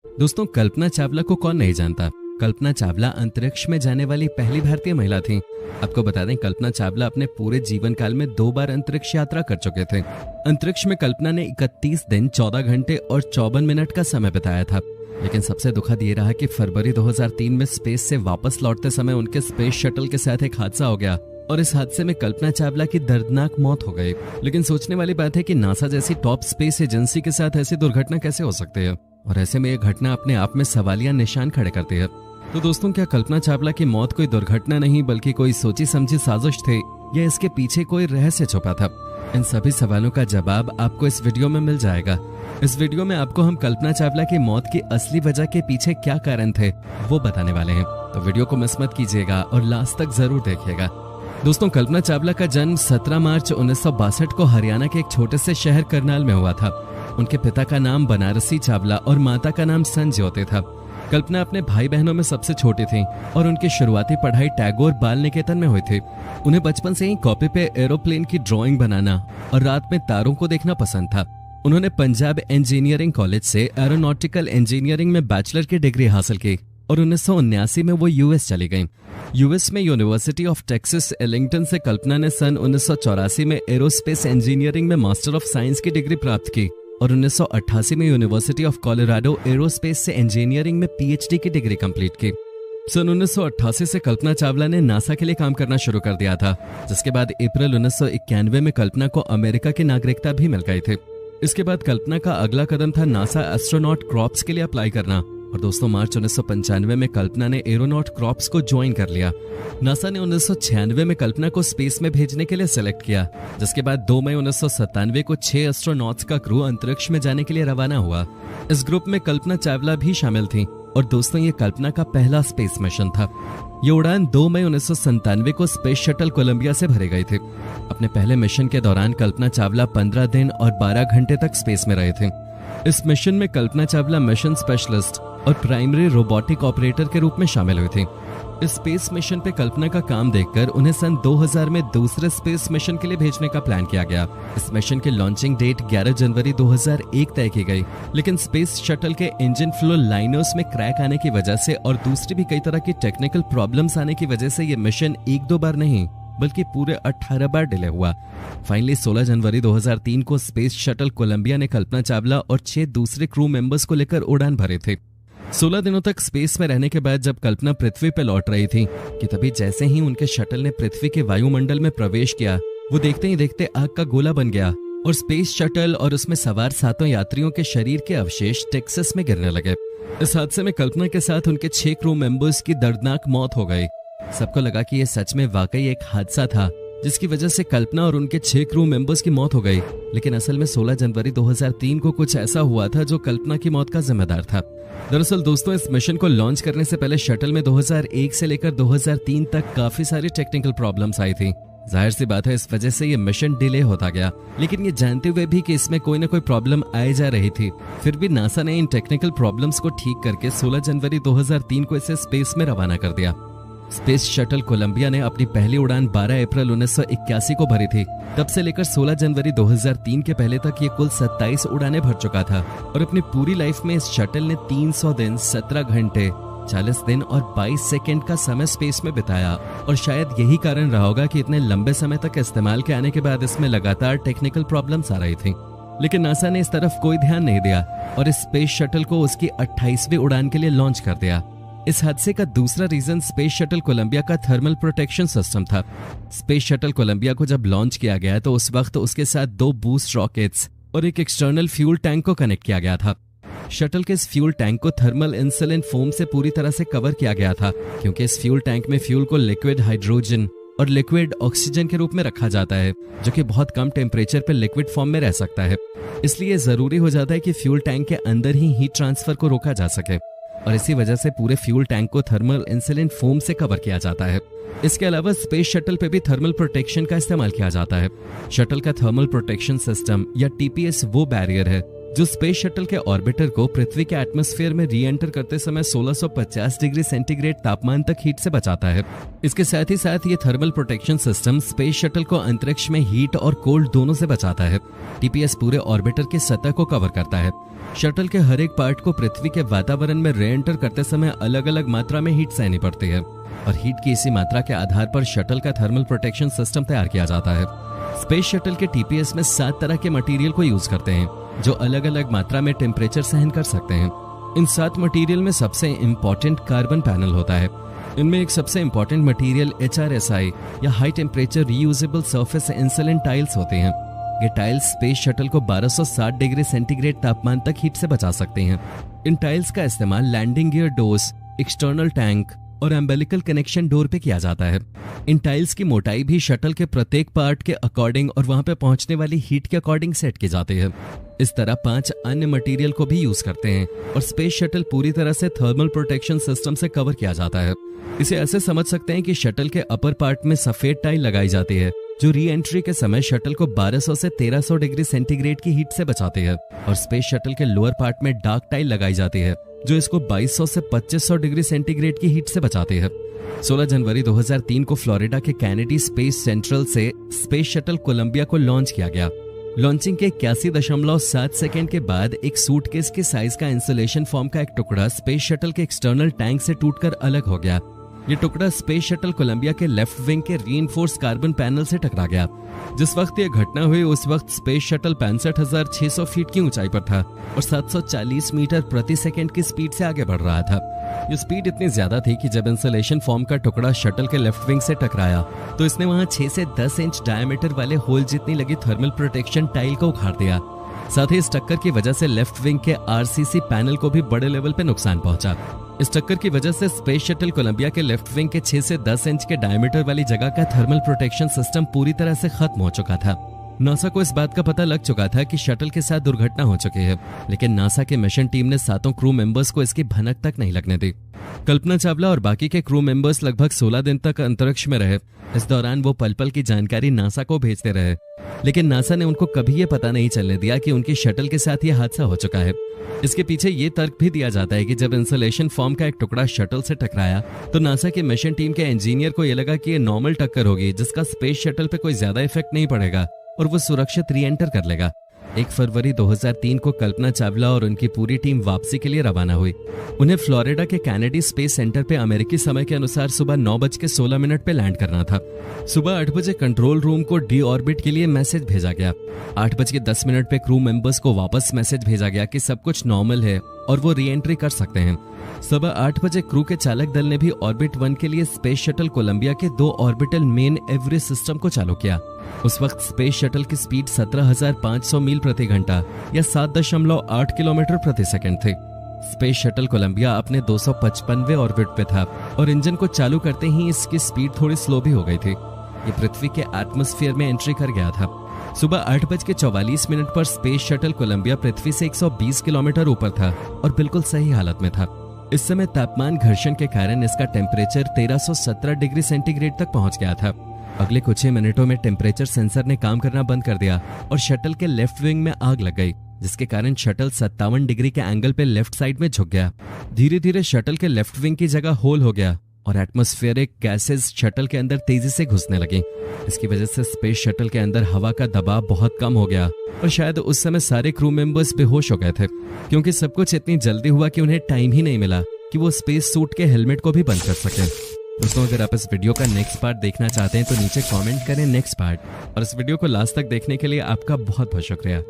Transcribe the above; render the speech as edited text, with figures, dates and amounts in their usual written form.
दोस्तों, कल्पना चावला को कौन नहीं जानता। कल्पना चावला अंतरिक्ष में जाने वाली पहली भारतीय महिला थी। आपको बता दें, कल्पना चावला अपने पूरे जीवन काल में 2 बार अंतरिक्ष यात्रा कर चुके थे। अंतरिक्ष में कल्पना ने 31 दिन 14 घंटे और 54 मिनट का समय बिताया था। लेकिन सबसे दुखद ये रहा कि फरवरी 2003 में स्पेस से वापस लौटते समय उनके स्पेस शटल के साथ एक हादसा हो गया और इस हादसे में कल्पना चावला की दर्दनाक मौत हो गई। लेकिन सोचने वाली बात है कि नासा जैसी टॉप स्पेस एजेंसी के साथ ऐसी दुर्घटना कैसे हो सकती है, और ऐसे में यह घटना अपने आप में सवालिया निशान खड़े करती है। तो दोस्तों, क्या कल्पना चावला की मौत कोई दुर्घटना नहीं बल्कि कोई सोची समझी साजिश थी, या इसके पीछे कोई रहस्य छुपा था? इन सभी सवालों का जवाब आपको इस वीडियो में मिल जाएगा। इस वीडियो में आपको हम कल्पना चावला की मौत की असली वजह के पीछे क्या कारण थे वो बताने वाले हैं, तो वीडियो को मिस मत कीजिएगा और लास्ट तक जरूर देखिएगा। दोस्तों, कल्पना चावला का जन्म 17 मार्च 1962 को हरियाणा के एक छोटे से शहर करनाल में हुआ था। उनके पिता का नाम बनारसी चावला और माता का नाम संज्योति था। कल्पना अपने भाई बहनों में सबसे छोटी थी और उनकी शुरुआती पढ़ाई टैगोर बाल निकेतन में हुई थी। उन्हें बचपन से ही कॉपी पे एरोप्लेन की ड्राइंग बनाना और रात में तारों को देखना पसंद था। उन्होंने पंजाब इंजीनियरिंग कॉलेज से एरोनॉटिकल इंजीनियरिंग में बैचलर की डिग्री हासिल की और 1979 में वो यूएस चली गईं। यूएस में यूनिवर्सिटी ऑफ टेक्सास एलिंगटन से कल्पना ने सन 1984 में एरोस्पेस इंजीनियरिंग में मास्टर ऑफ साइंस की डिग्री प्राप्त की और 1988 में यूनिवर्सिटी ऑफ कोलोराडो एरोस्पेस से इंजीनियरिंग में पीएचडी की डिग्री कंप्लीट की। सन 1988 से कल्पना चावला ने नासा के लिए काम करना शुरू कर दिया था, जिसके बाद अप्रैल 1991 में कल्पना को अमेरिका की नागरिकता भी मिल गई थी। इसके बाद कल्पना का अगला कदम था नासा एस्ट्रोनॉट क्रॉप्स के लिए अप्लाई करना, और दोस्तों मार्च 1995 में कल्पना ने एरोनॉट क्रॉप्स को ज्वाइन कर लिया। नासा ने 1996 में कल्पना को स्पेस में भेजने के लिए सिलेक्ट किया, जिसके बाद 2 मई 1997 को 6 एस्ट्रोनॉट्स का क्रू अंतरिक्ष में जाने के लिए रवाना हुआ। इस ग्रुप में कल्पना चावला भी शामिल थी और दोस्तों ये कल्पना का पहला स्पेस मिशन था। ये उड़ान 2 मई 1997 को स्पेस शटल कोलंबिया से भरी गई थी। अपने पहले मिशन के दौरान कल्पना चावला 15 दिन और 12 घंटे तक स्पेस में रहे थे। इस मिशन में कल्पना चावला मिशन स्पेशलिस्ट और प्राइमरी रोबोटिक ऑपरेटर के रूप में शामिल हुई थी। इस स्पेस मिशन पे कल्पना का काम देखकर उन्हें सन 2000 में दूसरे स्पेस मिशन के लिए भेजने का प्लान किया गया। इस मिशन की लॉन्चिंग डेट 11 जनवरी 2001 तय की गई, लेकिन स्पेस शटल के इंजन फ्लो लाइनर्स में क्रैक आने की वजह से और दूसरी भी कई तरह की टेक्निकल प्रॉब्लम्स आने की वजह से ये मिशन 1-2 बार नहीं बल्कि पूरे 18 बार डिले हुआ। फाइनली 16 जनवरी 2003 को स्पेस शटल कोलंबिया ने कल्पना चावला और 6 दूसरे क्रू मेंबर्स को लेकर उड़ान भरे थे। 16 दिनों तक स्पेस में रहने के बाद जब कल्पना पृथ्वी पर लौट रही थी कि तभी जैसे ही उनके शटल ने पृथ्वी के वायुमंडल में प्रवेश किया, वो देखते ही देखते आग का गोला बन गया और स्पेस शटल और उसमें सवार 7 यात्रियों के शरीर के अवशेष टेक्सास में गिरने लगे। इस हादसे में कल्पना के साथ उनके 6 क्रू मेंबर्स की दर्दनाक मौत हो गई। सबको लगा कि यह सच में वाकई एक हादसा था जिसकी वजह से कल्पना और उनके 6 क्रू मेंबर्स की मौत हो गई, लेकिन असल में 16 जनवरी 2003 को कुछ ऐसा हुआ था जो कल्पना की मौत का जिम्मेदार था। दरअसल दोस्तों, इस मिशन को लॉन्च करने से पहले शटल में 2001 से लेकर 2003 तक काफी सारी टेक्निकल प्रॉब्लम्स आई थी। जाहिर सी बात है, इस वजह से ये मिशन डिले होता गया, लेकिन ये जानते हुए भी कि इसमें कोई ना कोई प्रॉब्लम आई जा रही थी, फिर भी नासा ने इन टेक्निकल प्रॉब्लम्स को ठीक करके 16 जनवरी 2003 को इसे स्पेस में रवाना कर दिया। स्पेस शटल कोलंबिया ने अपनी पहली उड़ान 12 अप्रैल 1981 को भरी थी। तब से लेकर 16 जनवरी 2003 के पहले तक ये कुल 27 उड़ानें भर चुका था और अपनी पूरी लाइफ में इस शटल ने 300 दिन, 17 घंटे, 40 दिन और 22 सेकंड का समय स्पेस में बिताया। और शायद यही कारण रहा होगा कि इतने लंबे समय तक इस्तेमाल के आने के बाद इसमें लगातार टेक्निकल प्रॉब्लम्स आ रही थी। लेकिन नासा ने इस तरफ कोई ध्यान नहीं दिया और इस स्पेस शटल को उसकी 28वीं उड़ान के लिए लॉन्च कर दिया। इस हादसे का दूसरा रीजन स्पेस शटल कोलंबिया का थर्मल प्रोटेक्शन सिस्टम था। स्पेस शटल कोलंबिया को जब लॉन्च किया गया तो उस वक्त उसके साथ 2 बूस्ट रॉकेट्स और एक एक्सटर्नल फ्यूल टैंक को कनेक्ट किया गया था। शटल के इस फ्यूल टैंक को थर्मल इंसुलिन फोम से पूरी तरह से कवर किया गया था, क्योंकि इस फ्यूल टैंक में फ्यूल को लिक्विड हाइड्रोजन और लिक्विड ऑक्सीजन के रूप में रखा जाता है, जो कि बहुत कम टेम्परेचर पर लिक्विड फॉर्म में रह सकता है। इसलिए जरूरी हो जाता है कि फ्यूल टैंक के अंदर ही हीट ट्रांसफर को रोका जा सके, और इसी वजह से पूरे फ्यूल टैंक को थर्मल इंसुलिन फोम से कवर किया जाता है। इसके अलावा स्पेस शटल पे भी थर्मल प्रोटेक्शन का इस्तेमाल किया जाता है। शटल का थर्मल प्रोटेक्शन सिस्टम या टीपीएस वो बैरियर है जो स्पेस शटल के ऑर्बिटर को पृथ्वी के एटमॉस्फेयर में री एंटर करते समय 1650 डिग्री सेंटीग्रेड तापमान तक हीट से बचाता है। इसके साथ ही साथ ये thermal protection system space shuttle को अंतरिक्ष में हीट और कोल्ड दोनों से बचाता है। टीपीएस पूरे ऑर्बिटर की सतह को कवर करता है। शटल के हर एक पार्ट को पृथ्वी के वातावरण में री एंटर करते समय अलग अलग मात्रा में हीट सहनी पड़ती है और हीट की इसी मात्रा के आधार पर शटल का थर्मल प्रोटेक्शन सिस्टम तैयार किया जाता है। स्पेस शटल के टीपीएस में 7 तरह के मटेरियल को यूज करते हैं जो अलग अलग मात्रा में टेम्परेचर सहन कर सकते हैं। इन 7 मटेरियल में सबसे इम्पोर्टेंट कार्बन पैनल होता है। इनमें एक सबसे इम्पोर्टेंट मटेरियल HRSI या high temperature reusable surface insulin tiles होते हैं। ये टाइल्स स्पेस शटल को 1260 डिग्री सेंटीग्रेड तापमान तक हीट से बचा सकते हैं। इन टाइल्स का इस्तेमाल landing gear doors, external tank और एम्बेलिकल कनेक्शन डोर पे किया जाता है। इन टाइल्स की मोटाई भी शटल के प्रत्येक पार्ट के अकॉर्डिंग और वहां पे पहुंचने वाली हीट के अकॉर्डिंग सेट की जाती है। इस तरह 5 अन्य मटेरियल को भी यूज करते हैं और स्पेस शटल पूरी तरह से थर्मल प्रोटेक्शन सिस्टम से कवर किया जाता है। इसे ऐसे समझ सकते हैं कि शटल के अपर पार्ट में सफेद टाइल लगाई जाती है जो री एंट्री के समय शटल को 1200 से 1300 डिग्री सेंटीग्रेड की हीट से बचाती है, और स्पेस शटल के लोअर पार्ट में डार्क टाइल लगाई जाती है जो इसको 2200 से 2500 डिग्री सेंटीग्रेड की हीट से बचाती है। 16 जनवरी 2003 को फ्लोरिडा के कैनेडी स्पेस सेंट्रल से स्पेस शटल कोलंबिया को लॉन्च किया गया। लॉन्चिंग के 81.7 सेकेंड के बाद एक सूटकेस के साइज का इंसुलेशन फॉर्म का एक टुकड़ा स्पेस शटल के एक्सटर्नल टैंक से टूटकर अलग हो गया। ये टुकड़ा स्पेस शटल कोलंबिया के लेफ्ट विंग के रीइंफोर्स कार्बन पैनल से टकरा गया। जिस वक्त ये घटना हुई उस वक्त स्पेस शटल 65,600 फीट की ऊंचाई पर था और 740 मीटर प्रति सेकंड की स्पीड से आगे बढ़ रहा था। ये स्पीड इतनी ज्यादा थी कि जब इंसुलेशन फॉर्म का टुकड़ा शटल के लेफ्ट विंग से टकराया तो इसने वहां 6 से 10 इंच डायमीटर वाले होल जितनी लगी थर्मल प्रोटेक्शन टाइल को उखाड़ दिया। साथ ही इस टक्कर की वजह से लेफ्ट विंग के आरसीसी पैनल को भी बड़े लेवल पे नुकसान पहुंचा। इस टक्कर की वजह से स्पेस शटल कोलंबिया के लेफ्ट विंग के 6 से 10 इंच के डायमीटर वाली जगह का थर्मल प्रोटेक्शन सिस्टम पूरी तरह से खत्म हो चुका था। नासा को इस बात का पता लग चुका था कि शटल के साथ दुर्घटना हो चुकी है, लेकिन नासा के मिशन टीम ने 7 क्रू मेंबर्स को इसकी भनक तक नहीं लगने दी। कल्पना चावला और बाकी के क्रू मेंबर्स लगभग 16 दिन तक अंतरिक्ष में रहे। इस दौरान वो पल पल की जानकारी नासा को भेजते रहे, लेकिन नासा ने उनको कभी ये पता नहीं चलने दिया कि उनकी शटल के साथ ये हादसा हो चुका है। इसके पीछे ये तर्क भी दिया जाता है कि जब इंसुलेशन फॉर्म का एक टुकड़ा शटल से टकराया तो नासा के मिशन टीम के इंजीनियर को ये लगा कि ये नॉर्मल टक्कर होगी जिसका स्पेस शटल पे कोई ज्यादा इफेक्ट नहीं पड़ेगा और वो सुरक्षित री एंटर कर लेगा। 1 फरवरी 2003 को कल्पना चावला और उनकी पूरी टीम वापसी के लिए रवाना हुई। उन्हें फ्लोरिडा के कैनेडी स्पेस सेंटर पे अमेरिकी समय के अनुसार सुबह 9:16 पे लैंड करना था। सुबह 8 बजे कंट्रोल रूम को डी ऑर्बिट के लिए मैसेज भेजा गया। 8:10 पे क्रू मेंबर्स को वापस मैसेज भेजा गया कि सब कुछ नॉर्मल है और वो री एंट्री कर सकते हैं। सुबह 8 बजे क्रू के चालक दल ने भी ऑर्बिट 1 के लिए स्पेस शटल कोलंबिया के 2 ऑर्बिटल मेन एवरेज सिस्टम को चालू किया। उस वक्त स्पेस शटल की स्पीड 17,500 मील प्रति घंटा या 7.8 किलोमीटर प्रति सेकंड थी। स्पेस शटल कोलंबिया अपने 255वें ऑर्बिट पे था और इंजन को चालू करते ही इसकी स्पीड थोड़ी स्लो भी हो गई थी। ये पृथ्वी के एटमॉस्फेयर में एंट्री कर गया था। सुबह 8:44 पर स्पेस शटल कोलंबिया पृथ्वी से 120 किलोमीटर ऊपर था और बिल्कुल सही हालत में था। इस समय तापमान घर्षण के कारण इसका टेम्परेचर 1317 डिग्री सेंटीग्रेड तक पहुंच गया था। अगले कुछ ही मिनटों में टेम्परेचर सेंसर ने काम करना बंद कर दिया और शटल के लेफ्ट विंग में आग लग गई, जिसके कारण शटल 57 डिग्री के एंगल पे लेफ्ट साइड में झुक गया। धीरे धीरे शटल के लेफ्ट विंग की जगह होल हो गया और एटमॉस्फेरिक गैसेस शटल के अंदर तेजी से घुसने लगी। इसकी वजह से स्पेस शटल के अंदर हवा का दबाव बहुत कम हो गया और शायद उस समय सारे क्रू मेंबर्स बेहोश हो गए थे, क्योंकि सब कुछ इतनी जल्दी हुआ कि उन्हें टाइम ही नहीं मिला कि वो स्पेस सूट के हेलमेट को भी बंद कर सके। दोस्तों, अगर आप इस वीडियो का नेक्स्ट पार्ट देखना चाहते हैं तो नीचे कमेंट करें नेक्स्ट पार्ट, और इस वीडियो को लास्ट तक देखने के लिए आपका बहुत बहुत शुक्रिया।